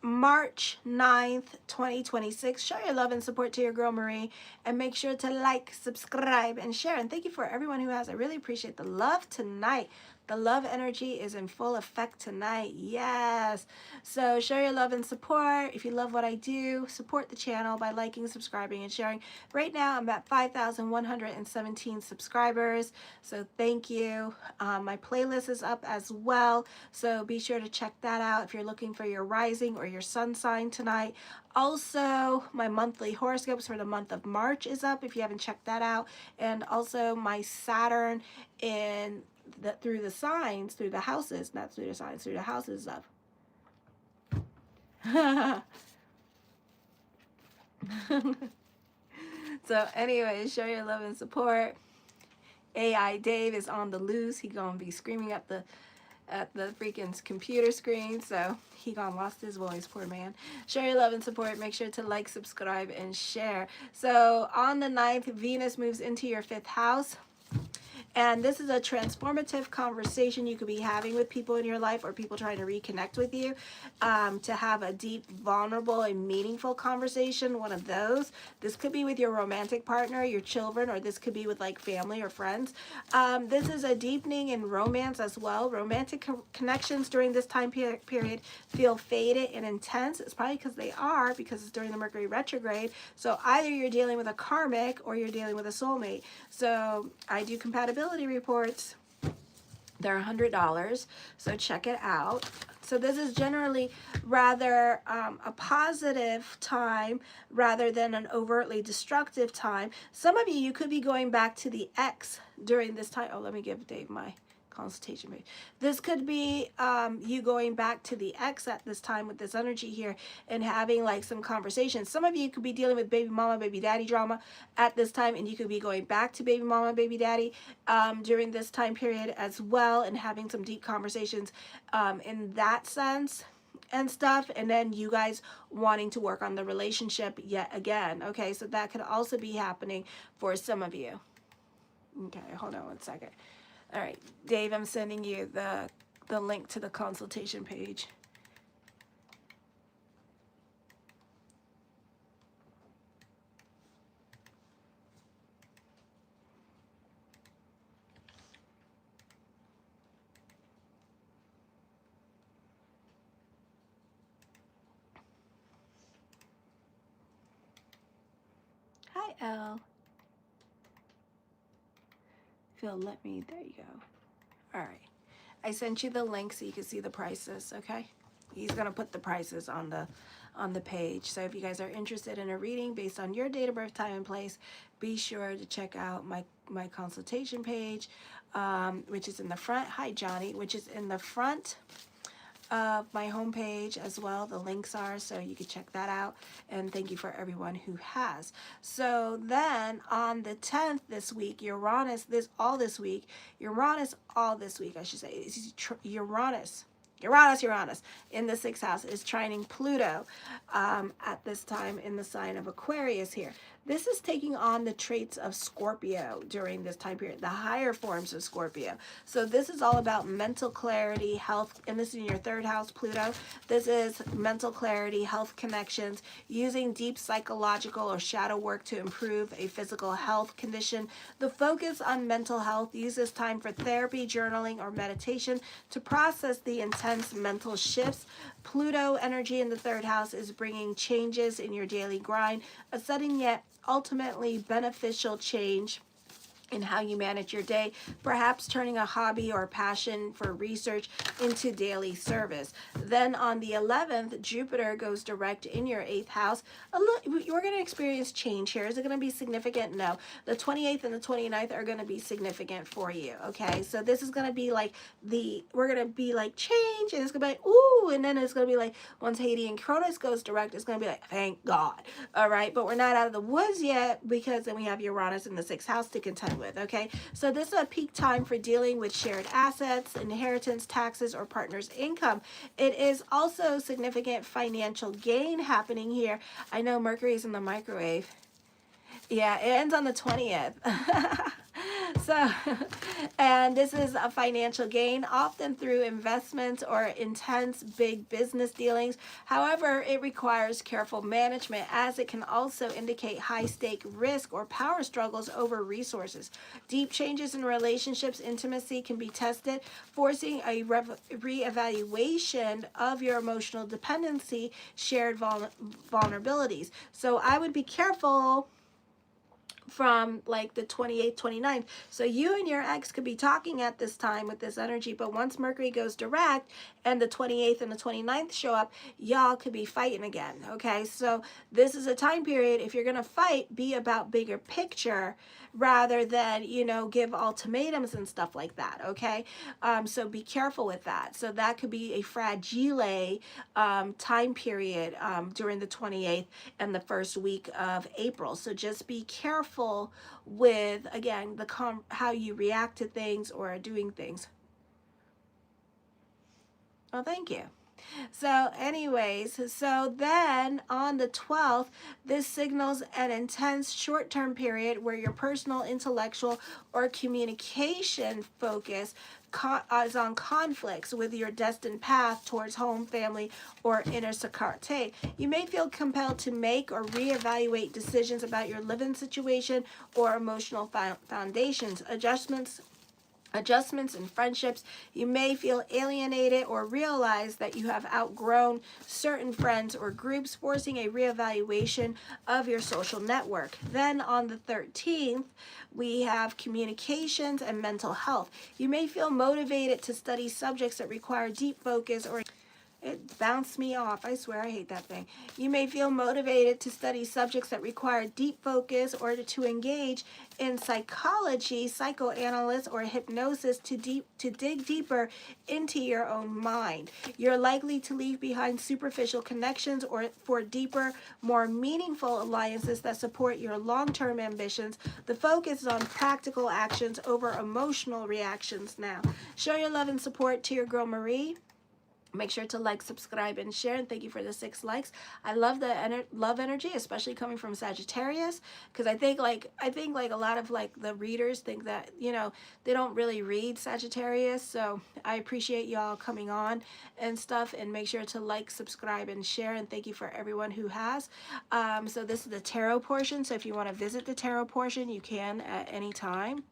March 9th, 2026. Show your love and support to your girl Marie, and make sure to like, subscribe, and share. And thank you for everyone who has. I really appreciate the love tonight. The love energy is in full effect tonight. Yes. So show your love and support. If you love what I do, support the channel by liking, subscribing, and sharing. Right now, I'm at 5,117 subscribers. So thank you. My playlist is up as well. So be sure to check that out if you're looking for your rising or your sun sign tonight. Also, my monthly horoscopes for the month of March is up if you haven't checked that out. And also my Saturn in through the signs, through the houses, not through the signs, through the houses up. So anyway, show your love and support. AI Dave is on the loose. He gonna be screaming at the freaking computer screen, so he gone lost his voice, poor man. Show your love and support. Make sure to like, subscribe, and share. So on the 9th, Venus moves into your 5th house. And this is a transformative conversation you could be having with people in your life, or people trying to reconnect with you, to have a deep, vulnerable, and meaningful conversation, one of those. This could be with your romantic partner, your children, or this could be with like family or friends. This is a deepening in romance as well. Romantic connections during this time period feel faded and intense. It's probably because it's during the Mercury retrograde. So either you're dealing with a karmic or you're dealing with a soulmate. So I do compatibility reports. They're $100, so check it out. So this is generally rather a positive time rather than an overtly destructive time. Some of you could be going back to the ex during this time. Oh, let me give Dave my consultation page. This could be you going back to the ex at this time with this energy here and having like some conversations. Some of you could be dealing with baby mama, baby daddy drama at this time, and you could be going back to baby mama, baby daddy during this time period as well, and having some deep conversations in that sense and stuff, and then you guys wanting to work on the relationship yet again. Okay, so that could also be happening for some of you. Okay, hold on one second. All right, Dave, I'm sending you the link to the consultation page. Hi, Elle. Phil, let me, there you go. All right. I sent you the link so you can see the prices, okay? He's going to put the prices on the page. So if you guys are interested in a reading based on your date of birth, time, and place, be sure to check out my consultation page, which is in the front. Hi, Johnny, which is in the front of my homepage as well. The links are, so you can check that out. And thank you for everyone who has. So then on the 10th this week, Uranus all this week, I should say, Uranus in the 6th house is trining Pluto at this time in the sign of Aquarius here. This is taking on the traits of Scorpio during this time period, the higher forms of Scorpio. So this is all about mental clarity, health, and this is in your 3rd house, Pluto. This is mental clarity, health connections, using deep psychological or shadow work to improve a physical health condition. The focus on mental health, use this time for therapy, journaling, or meditation to process the intense mental shifts. Pluto energy in the 3rd house is bringing changes in your daily grind, a sudden yet ultimately beneficial change in how you manage your day, perhaps turning a hobby or passion for research into daily service. Then on the 11th, Jupiter goes direct in your 8th house. You're going to experience change here. Is it going to be significant? No. The 28th and the 29th are going to be significant for you, okay? So this is going to be like we're going to be like change, and it's going to be like, ooh, and then it's going to be like, once Haiti and Cronus goes direct, it's going to be like, thank God, all right? But we're not out of the woods yet, because then we have Uranus in the 6th house to contend with, okay? So this is a peak time for dealing with shared assets, inheritance, taxes, or partner's income. It is also significant financial gain happening here. I know Mercury is in the microwave. Yeah, it ends on the 20th. So, and this is a financial gain, often through investments or intense big business dealings. However, it requires careful management, as it can also indicate high stake risk or power struggles over resources. Deep changes in relationships, intimacy can be tested, forcing a reevaluation of your emotional dependency, shared vulnerabilities. So I would be careful from like the 28th, 29th. So you and your ex could be talking at this time with this energy, but once Mercury goes direct and the 28th and the 29th show up, y'all could be fighting again. Okay, so this is a time period, if you're gonna fight, be about bigger picture rather than, you know, give ultimatums and stuff like that. Okay, so be careful with that. So that could be a fragile time period during the 28th and the first week of April. So just be careful with, again, how you react to things or are doing things. Oh, thank you. So anyways, so then on the 12th, this signals an intense short-term period where your personal, intellectual, or communication focus is on conflicts with your destined path towards home, family, or inner Sakarte. You may feel compelled to make or reevaluate decisions about your living situation or emotional foundations. Adjustments in friendships. You may feel alienated or realize that you have outgrown certain friends or groups, forcing a reevaluation of your social network. Then on the 13th, we have communications and mental health. You may feel motivated to study subjects that require deep focus or it bounced me off. I swear I hate that thing. You may feel motivated to study subjects that require deep focus or to engage in psychology, psychoanalysis, or hypnosis to dig deeper into your own mind. You're likely to leave behind superficial connections or for deeper, more meaningful alliances that support your long-term ambitions. The focus is on practical actions over emotional reactions now. Show your love and support to your girl Marie. Make sure to like, subscribe, and share. And thank you for the 6 likes. I love the love energy, especially coming from Sagittarius, because I think like a lot of like the readers think that, you know, they don't really read Sagittarius. So I appreciate y'all coming on and stuff. And make sure to like, subscribe, and share. And thank you for everyone who has. So this is the tarot portion. So if you want to visit the tarot portion, you can at any time.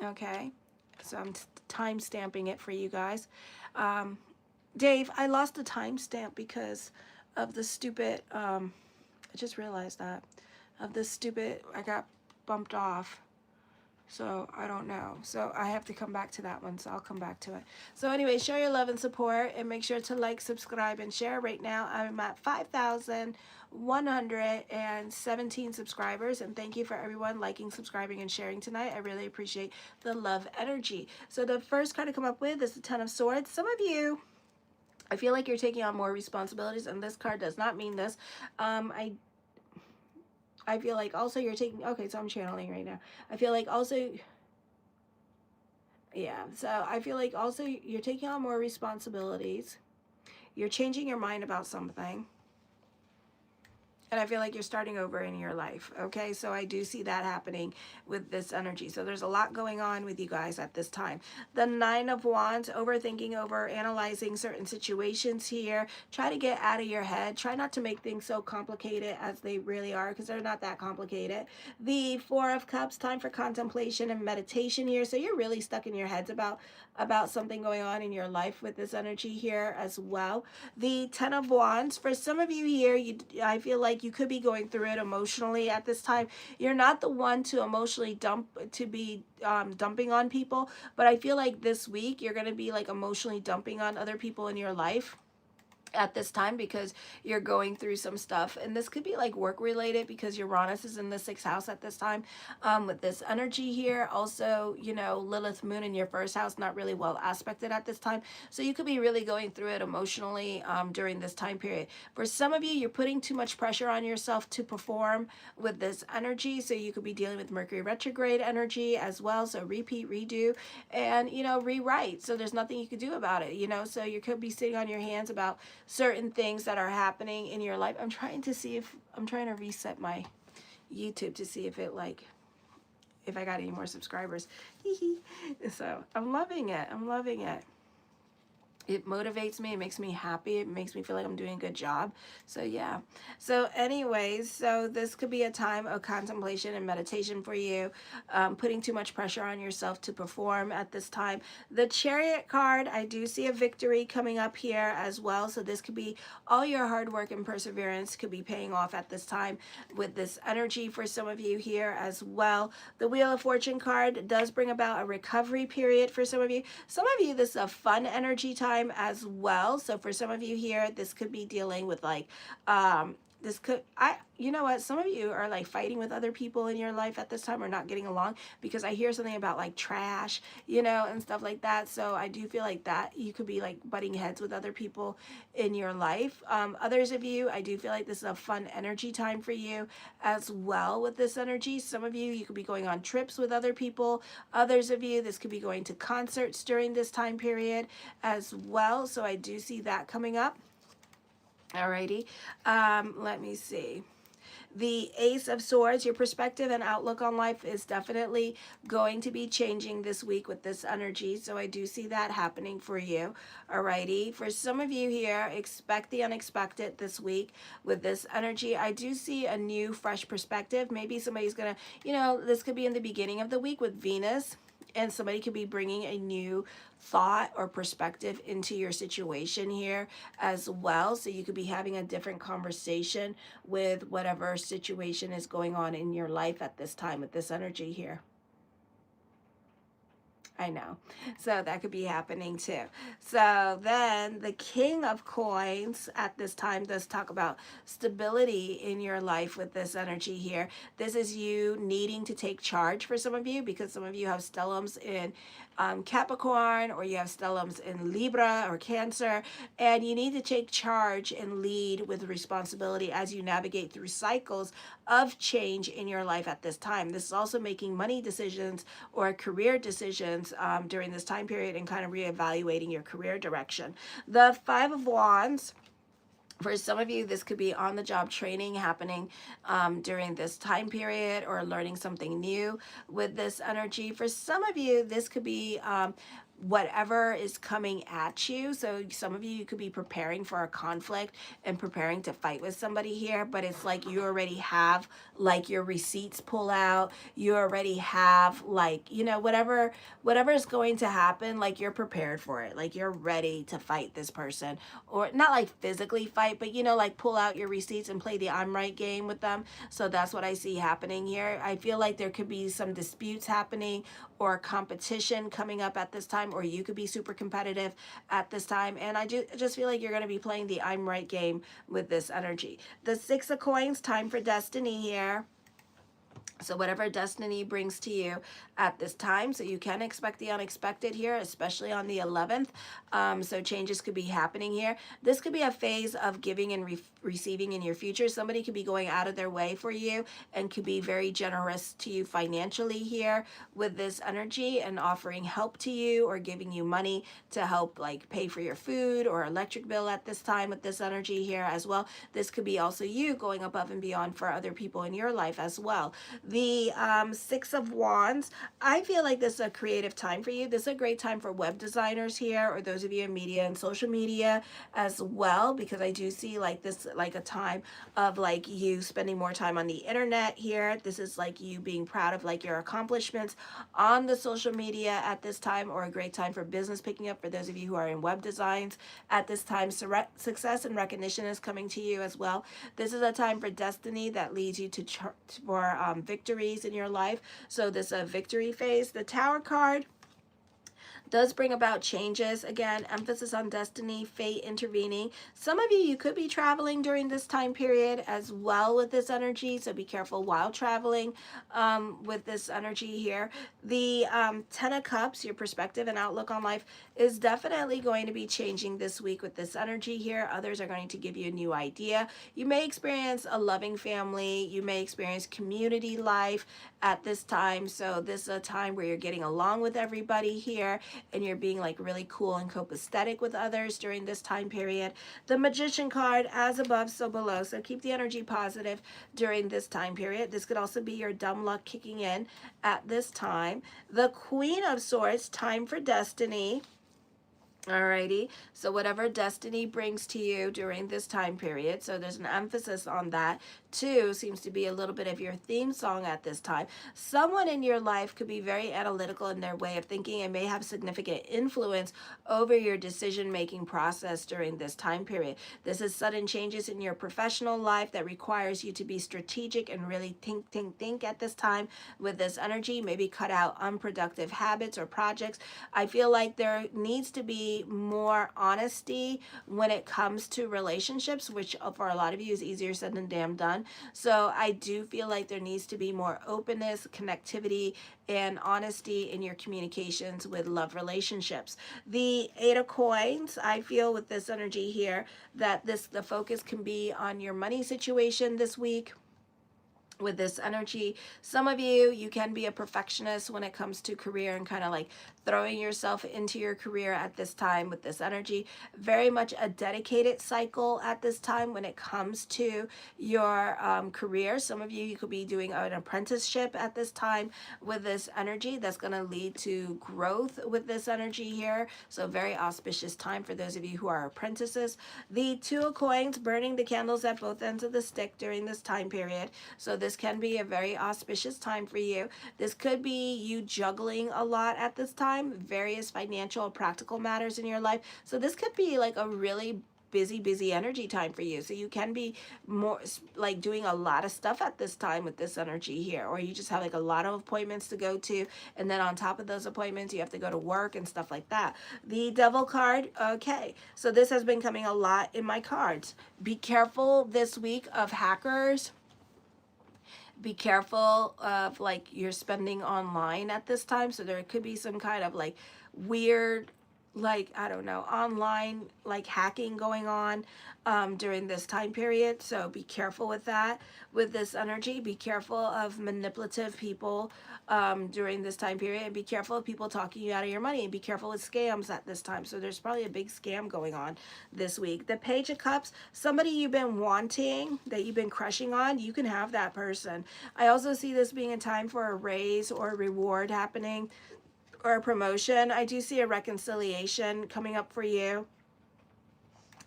Okay. So I'm time stamping it for you guys. Dave, I lost the timestamp because of the stupid, I just realized that, of this stupid, I got bumped off. So I don't know. So I have to come back to that one. So I'll come back to it. So anyway, show your love and support and make sure to like, subscribe, and share. Right now I'm at 5,117 subscribers. And thank you for everyone liking, subscribing, and sharing tonight. I really appreciate the love energy. So the first card to come up with is the 10 of Swords. Some of you, I feel like you're taking on more responsibilities, and this card does not mean this. I feel like also you're taking, okay, so I'm channeling right now. I feel like also, yeah, so I feel like also you're taking on more responsibilities. You're changing your mind about something. And I feel like you're starting over in your life, okay? So I do see that happening with this energy. So there's a lot going on with you guys at this time. The 9 of Wands, overthinking, over analyzing certain situations here. Try to get out of your head. Try not to make things so complicated as they really are, because they're not that complicated. The 4 of Cups, time for contemplation and meditation here. So you're really stuck in your heads about something going on in your life with this energy here as well. The 10 of Wands, for some of you here, I feel like you could be going through it emotionally at this time. You're not the one to emotionally dumping on people, but I feel like this week you're going to be like emotionally dumping on other people in your life at this time, because you're going through some stuff, and this could be like work related because Uranus is in the 6th house at this time with this energy here. Also, you know, Lilith moon in your 1st house, not really well aspected at this time, so you could be really going through it emotionally during this time period. For some of you, you're putting too much pressure on yourself to perform with this energy, so you could be dealing with Mercury retrograde energy as well. So repeat, redo, and, you know, rewrite. So there's nothing you could do about it, you know, so you could be sitting on your hands about certain things that are happening in your life. I'm trying to reset my YouTube to see if if I got any more subscribers. So I'm loving it. I'm loving it. It motivates me. It makes me happy. It makes me feel like I'm doing a good job. So yeah. So anyways, so this could be a time of contemplation and meditation for you. Putting too much pressure on yourself to perform at this time. The Chariot card, I do see a victory coming up here as well. So this could be all your hard work and perseverance could be paying off at this time with this energy for some of you here as well. The Wheel of Fortune card does bring about a recovery period for some of you. Some of you, this is a fun energy time as well. So for some of you here, this could be dealing with like you know what, some of you are like fighting with other people in your life at this time, or not getting along, because I hear something about like trash, you know, and stuff like that. So I do feel like that you could be like butting heads with other people in your life. Others of you, I do feel like this is a fun energy time for you as well with this energy. Some of you could be going on trips with other people. Others of you, this could be going to concerts during this time period as well. So I do see that coming up. Alrighty, let me see. The Ace of Swords, your perspective and outlook on life is definitely going to be changing this week with this energy. So I do see that happening for you. Alrighty. For some of you here, expect the unexpected this week with this energy. I do see a new, fresh perspective. Maybe somebody's going to, you know, this could be in the beginning of the week with Venus. And somebody could be bringing a new thought or perspective into your situation here as well. So you could be having a different conversation with whatever situation is going on in your life at this time with this energy here. I know. So that could be happening too. So then the King of Coins at this time does talk about stability in your life with this energy here. This is you needing to take charge for some of you, because some of you have stellums in Capricorn, or you have stellums in Libra or Cancer, and you need to take charge and lead with responsibility as you navigate through cycles of change in your life at this time. This is also making money decisions or career decisions during this time period, and kind of reevaluating your career direction. The Five of Wands, for some of you, this could be on-the-job training happening during this time period, or learning something new with this energy. For some of you, this could be whatever is coming at you. So some of you could be preparing for a conflict and preparing to fight with somebody here, but it's like you already have like your receipts pull out. You already have like, you know, whatever is going to happen, like you're prepared for it. Like you're ready to fight this person, or not like physically fight, but you know, like pull out your receipts and play the I'm right game with them. So that's what I see happening here. I feel like there could be some disputes happening or competition coming up at this time, or you could be super competitive at this time. And I just feel like you're going to be playing the I'm right game with this energy. The Six of Coins, time for destiny here. So whatever destiny brings to you at this time. So you can expect the unexpected here, especially on the 11th. So changes could be happening here. This could be a phase of giving and receiving in your future. Somebody could be going out of their way for you and could be very generous to you financially here with this energy, and offering help to you or giving you money to help like pay for your food or electric bill at this time with this energy here as well. This could be also you going above and beyond for other people in your life as well. The Six of Wands, I feel like this is a creative time for you. This is a great time for web designers here, or those of you in media and social media as well, because I do see like this, like a time of like you spending more time on the internet here. This is like you being proud of like your accomplishments on the social media at this time, or a great time for business picking up for those of you who are in web designs at this time. Success and recognition is coming to you as well. This is a time for destiny that leads you to more victories in your life. So this is a victory phase. The Tower card does bring about changes. Again, emphasis on destiny, fate intervening. Some of you could be traveling during this time period as well with this energy, so be careful while traveling with this energy here. The Ten of Cups, your perspective and outlook on life is definitely going to be changing this week with this energy here. Others are going to give you a new idea. You may experience a loving family. You may experience community life at this time. So this is a time where you're getting along with everybody here. and you're being like really cool and copacetic with others during this time period. The Magician card, as above, so below. So keep the energy positive during this time period. This could also be your dumb luck kicking in at this time. The Queen of Swords, time for destiny. Alrighty, so whatever destiny brings to you during this time period, so there's an emphasis on that. Two seems to be a little bit of your theme song at this time. Someone in your life could be very analytical in their way of thinking and may have significant influence over your decision-making process during this time period. This is sudden changes in your professional life that requires you to be strategic and really think at this time with this energy. Maybe cut out unproductive habits or projects. I feel like there needs to be more honesty when it comes to relationships, which for a lot of you is easier said than damn done. So I do feel like there needs to be more openness, connectivity, and honesty in your communications with love relationships. The Eight of Coins, I feel with this energy here that the focus can be on your money situation this week. With this energy, some of you can be a perfectionist when it comes to career and kind of like throwing yourself into your career at this time with this energy. Very much a dedicated cycle at this time when it comes to your career. Some of you could be doing an apprenticeship at this time with this energy. That's going to lead to growth with this energy here. So very auspicious time for those of you who are apprentices. The Two of Coins, burning the candles at both ends of the stick during this time period. So this can be a very auspicious time for you. This could be you juggling a lot at this time, various financial, practical matters in your life. So this could be like a really busy energy time for you. So you can be more like doing a lot of stuff at this time with this energy here, or you just have like a lot of appointments to go to, and then on top of those appointments you have to go to work and stuff like that. The Devil card, okay, so this has been coming a lot in my cards. Be careful this week of hackers. Be careful of like your spending online at this time. So there could be some kind of like weird, like, I don't know, online like hacking going on during this time period. So be careful with that. With this energy, be careful of manipulative people during this time period, and be careful of people talking you out of your money, and be careful with scams at this time. So there's probably a big scam going on this week. The Page of Cups, somebody you've been wanting, that you've been crushing on, you can have that person. I also see this being a time for a raise or a reward happening, or a promotion. I do see a reconciliation coming up for you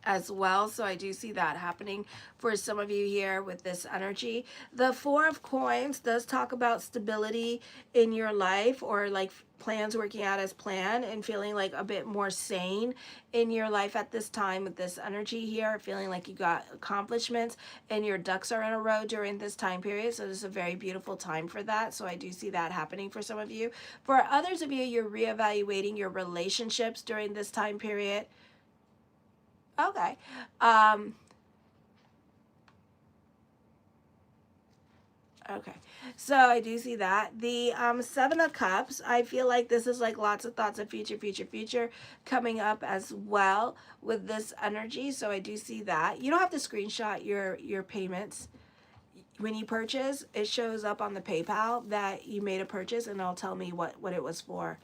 as well. So I do see that happening for some of you here with this energy. The Four of Coins does talk about stability in your life, or like plans working out as planned, and feeling like a bit more sane in your life at this time with this energy here, feeling like you got accomplishments and your ducks are in a row during this time period. So this is a very beautiful time for that. So I do see that happening for some of you. For others of you, you're reevaluating your relationships during this time period. Okay. Okay, so I do see that. The Seven of Cups, I feel like this is like lots of thoughts of future coming up as well with this energy. So I do see that. You don't have to screenshot your payments. When you purchase, it shows up on the PayPal that you made a purchase, and it'll tell me what it was for.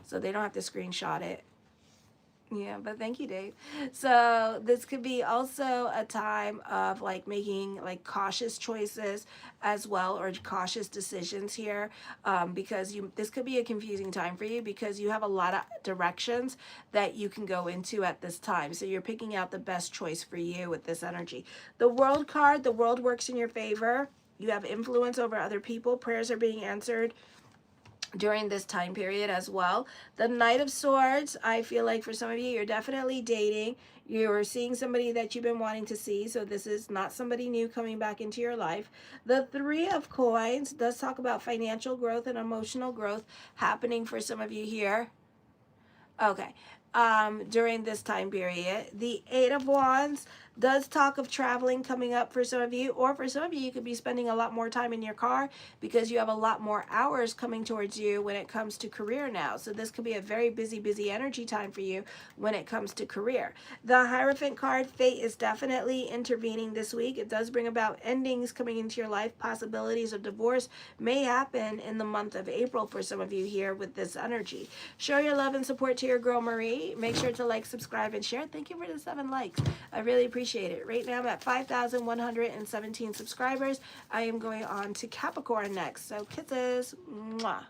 So they don't have to screenshot it. Yeah, but thank you, Dave. So this could be also a time of like making like cautious choices as well, or cautious decisions here, because this could be a confusing time for you, because you have a lot of directions that you can go into at this time. So you're picking out the best choice for you with this energy. The World card, the world works in your favor. You have influence over other people. Prayers are being answered during this time period as well. The Knight of Swords, I feel like for some of you, you're definitely dating. You're seeing somebody that you've been wanting to see, so this is not somebody new coming back into your life. The Three of Coins does talk about financial growth and emotional growth happening for some of you here. Okay. during this time period. The Eight of Wands does talk of traveling coming up for some of you, or for some of you, you could be spending a lot more time in your car because you have a lot more hours coming towards you when it comes to career now. So this could be a very busy energy time for you when it comes to career. The Hierophant card, fate is definitely intervening this week. It does bring about endings coming into your life. Possibilities of divorce may happen in the month of April for some of you here with this energy. Show your love and support to your girl Marie. Make sure to like, subscribe, and share. Thank you for the 7 likes. I really appreciate it. Right now I'm at 5,117 subscribers. I am going on to Capricorn next. So kisses. Mwah.